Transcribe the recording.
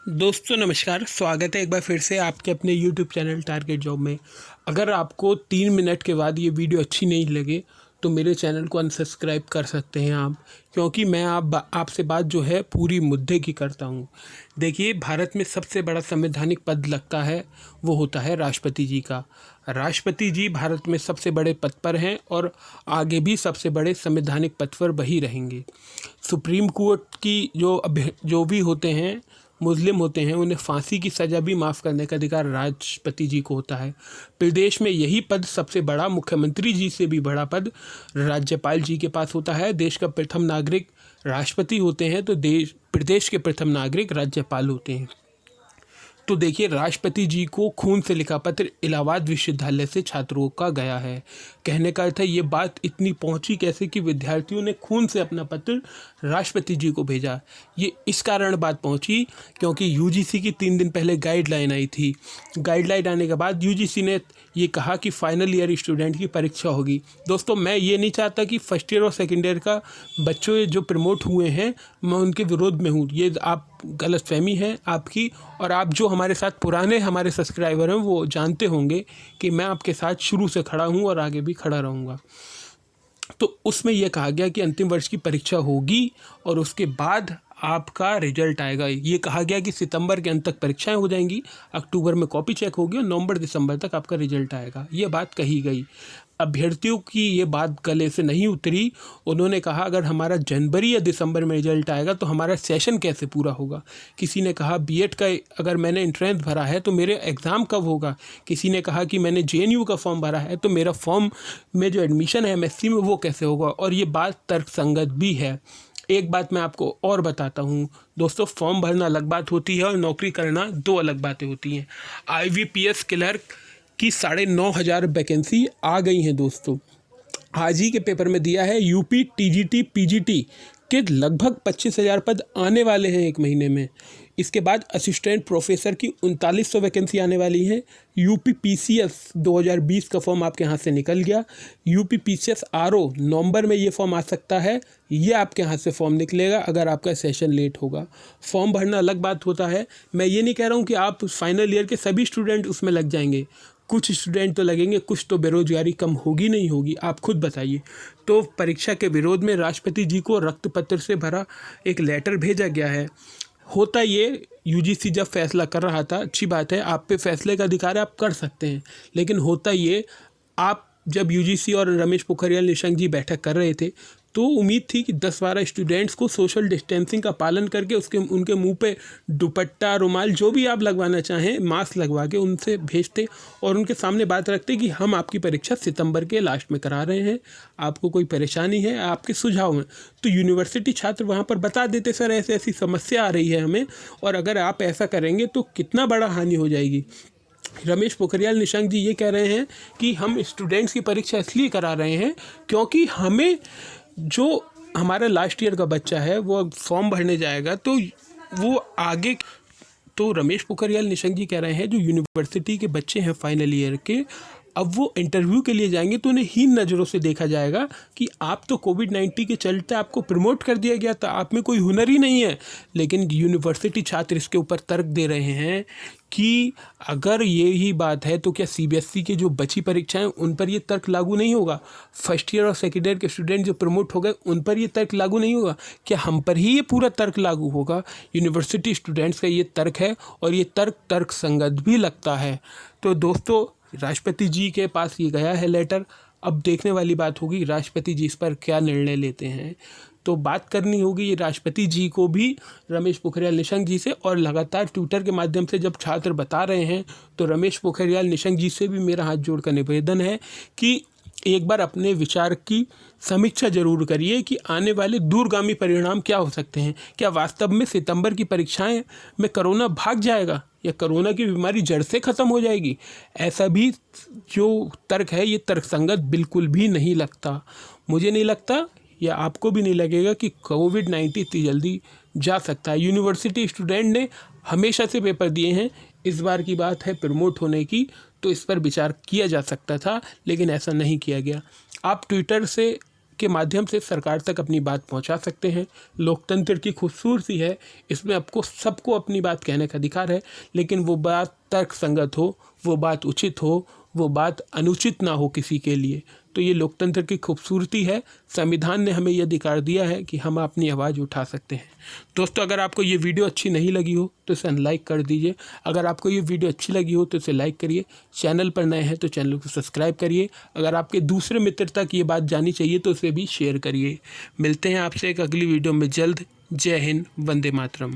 दोस्तों नमस्कार, स्वागत है एक बार फिर से आपके अपने YouTube चैनल टारगेट जॉब में। अगर आपको 3 मिनट के बाद ये वीडियो अच्छी नहीं लगे तो मेरे चैनल को अनसब्सक्राइब कर सकते हैं आप, क्योंकि मैं आपसे बात जो है पूरी मुद्दे की करता हूँ। देखिए, भारत में सबसे बड़ा संवैधानिक पद लगता है वो होता है राष्ट्रपति जी का। राष्ट्रपति जी भारत में सबसे बड़े पद पर हैं और आगे भी सबसे बड़े संवैधानिक पद पर वही रहेंगे। सुप्रीम कोर्ट की जो भी होते हैं मुस्लिम होते हैं, उन्हें फांसी की सज़ा भी माफ़ करने का अधिकार राष्ट्रपति जी को होता है। प्रदेश में यही पद सबसे बड़ा, मुख्यमंत्री जी से भी बड़ा पद राज्यपाल जी के पास होता है। देश का प्रथम नागरिक राष्ट्रपति होते हैं तो प्रदेश के प्रथम नागरिक राज्यपाल होते हैं। तो देखिए, राष्ट्रपति जी को खून से लिखा पत्र इलाहाबाद विश्वविद्यालय से छात्रों का गया है। कहने का अर्थ है, ये बात इतनी पहुंची कैसे कि विद्यार्थियों ने खून से अपना पत्र राष्ट्रपति जी को भेजा। ये इस कारण बात पहुंची क्योंकि यूजीसी की 3 दिन पहले गाइडलाइन आई थी। गाइडलाइन आने के बाद यूजीसी ने ये कहा कि फाइनल ईयर स्टूडेंट की परीक्षा होगी। दोस्तों, मैं ये नहीं चाहता कि फर्स्ट ईयर और सेकेंड ईयर का बच्चों जो प्रमोट हुए हैं मैं उनके विरोध में हूँ। ये आप गलतफहमी है आपकी, और आप जो हमारे साथ पुराने हमारे सब्सक्राइबर हैं वो जानते होंगे कि मैं आपके साथ शुरू से खड़ा हूँ और आगे भी खड़ा रहूँगा। तो उसमें यह कहा गया कि अंतिम वर्ष की परीक्षा होगी और उसके बाद आपका रिजल्ट आएगा। ये कहा गया कि सितंबर के अंत तक परीक्षाएं हो जाएंगी, अक्टूबर में कॉपी चेक होगी और नवंबर दिसंबर तक आपका रिजल्ट आएगा। ये बात कही गई। अभ्यर्थियों की ये बात गले से नहीं उतरी। उन्होंने कहा, अगर हमारा जनवरी या दिसंबर में रिजल्ट आएगा तो हमारा सेशन कैसे पूरा होगा। किसी ने कहा बीएड का अगर मैंने एंट्रेंस भरा है तो मेरे एग्ज़ाम कब होगा। किसी ने कहा कि मैंने जेएनयू का फॉर्म भरा है तो मेरा फॉर्म में जो एडमिशन है एमएससी में वो कैसे होगा। और ये बात तर्कसंगत भी है। एक बात मैं आपको और बताता हूँ दोस्तों, फॉर्म भरना अलग बात होती है और नौकरी करना 2 अलग बातें होती हैं। आईबीपीएस क्लर्क की 9,500 वैकेंसी आ गई हैं दोस्तों। आज ही के पेपर में दिया है, यूपी टीजीटी पीजीटी के लगभग 25,000 पद आने वाले हैं 1 महीने में। इसके बाद असिस्टेंट प्रोफेसर की 3900 वैकेंसी आने वाली है। यूपी पीसीएस 2020 का फॉर्म आपके हाथ से निकल गया। यूपी पीसीएस आरओ नवंबर में ये फॉर्म आ सकता है। ये आपके हाथ से फॉर्म निकलेगा अगर आपका सेशन लेट होगा। फॉर्म भरना अलग बात होता है। मैं ये नहीं कह रहा हूँ कि आप फाइनल ईयर के सभी स्टूडेंट उसमें लग जाएंगे। कुछ स्टूडेंट तो लगेंगे, कुछ तो बेरोजगारी कम होगी नहीं होगी, आप खुद बताइए। तो परीक्षा के विरोध में राष्ट्रपति जी को रक्त पत्र से भरा एक लेटर भेजा गया है। होता ये, यूजीसी जब फैसला कर रहा था, अच्छी बात है, आप पे फैसले का अधिकार है, आप कर सकते हैं। लेकिन होता ये, आप जब यूजीसी और रमेश पोखरियाल निशंक जी बैठक कर रहे थे तो उम्मीद थी कि 10-12 स्टूडेंट्स को सोशल डिस्टेंसिंग का पालन करके उनके मुंह पे दुपट्टा, रुमाल, जो भी आप लगवाना चाहें, मास्क लगवा के उनसे भेजते और उनके सामने बात रखते कि हम आपकी परीक्षा सितंबर के लास्ट में करा रहे हैं, आपको कोई परेशानी है, आपके सुझाव हैं। तो यूनिवर्सिटी छात्र वहाँ पर बता देते, सर ऐसे ऐसी समस्या आ रही है हमें, और अगर आप ऐसा करेंगे तो कितना बड़ा हानि हो जाएगी। रमेश पोखरियाल निशंक जी ये कह रहे हैं कि हम स्टूडेंट्स की परीक्षा इसलिए करा रहे हैं क्योंकि हमें जो हमारा लास्ट ईयर का बच्चा है वो फॉर्म भरने जाएगा तो वो आगे। तो रमेश पोखरियाल निशंक जी कह रहे हैं जो यूनिवर्सिटी के बच्चे हैं फाइनल ईयर के, अब वो इंटरव्यू के लिए जाएंगे तो उन्हें हीन नज़रों से देखा जाएगा कि आप तो कोविड-19 के चलते आपको प्रमोट कर दिया गया था, आप में कोई हुनर ही नहीं है। लेकिन यूनिवर्सिटी छात्र इसके ऊपर तर्क दे रहे हैं कि अगर ये ही बात है तो क्या सीबीएसई के जो बची परीक्षाएं उन पर ये तर्क लागू नहीं होगा। फर्स्ट ईयर और सेकेंड ईयर के स्टूडेंट जो प्रमोट हो गए उन पर ये तर्क लागू नहीं होगा। क्या हम पर ही ये पूरा तर्क लागू होगा। यूनिवर्सिटी स्टूडेंट्स का ये तर्क है और ये तर्क संगत भी लगता है। तो दोस्तों, राष्ट्रपति जी के पास ये गया है लेटर। अब देखने वाली बात होगी राष्ट्रपति जी इस पर क्या निर्णय लेते हैं। तो बात करनी होगी ये राष्ट्रपति जी को भी रमेश पोखरियाल निशंक जी से, और लगातार ट्विटर के माध्यम से जब छात्र बता रहे हैं तो रमेश पोखरियाल निशंक जी से भी मेरा हाथ जोड़कर निवेदन है कि एक बार अपने विचार की समीक्षा जरूर करिए कि आने वाले दूरगामी परिणाम क्या हो सकते हैं। क्या वास्तव में सितंबर की परीक्षाएं में कोरोना भाग जाएगा या कोरोना की बीमारी जड़ से ख़त्म हो जाएगी। ऐसा भी जो तर्क है ये तर्कसंगत बिल्कुल भी नहीं लगता। मुझे नहीं लगता या आपको भी नहीं लगेगा कि कोविड-19 इतनी जल्दी जा सकता है। यूनिवर्सिटी स्टूडेंट ने हमेशा से पेपर दिए हैं, इस बार की बात है प्रमोट होने की, तो इस पर विचार किया जा सकता था लेकिन ऐसा नहीं किया गया। आप ट्विटर से के माध्यम से सरकार तक अपनी बात पहुंचा सकते हैं। लोकतंत्र की खूबसूरती है, इसमें आपको सबको अपनी बात कहने का अधिकार है, लेकिन वो बात तर्कसंगत हो, वो बात उचित हो, वो बात अनुचित ना हो किसी के लिए। तो ये लोकतंत्र की खूबसूरती है। संविधान ने हमें ये अधिकार दिया है कि हम अपनी आवाज़ उठा सकते हैं। दोस्तों, अगर आपको ये वीडियो अच्छी नहीं लगी हो तो इसे अनलाइक कर दीजिए। अगर आपको ये वीडियो अच्छी लगी हो तो इसे लाइक करिए। चैनल पर नए हैं तो चैनल को सब्सक्राइब करिए। अगर आपके दूसरे मित्र तक ये बात जानी चाहिए तो उसे भी शेयर करिए। मिलते हैं आपसे एक अगली वीडियो में जल्द। जय हिंद, वंदे मातरम।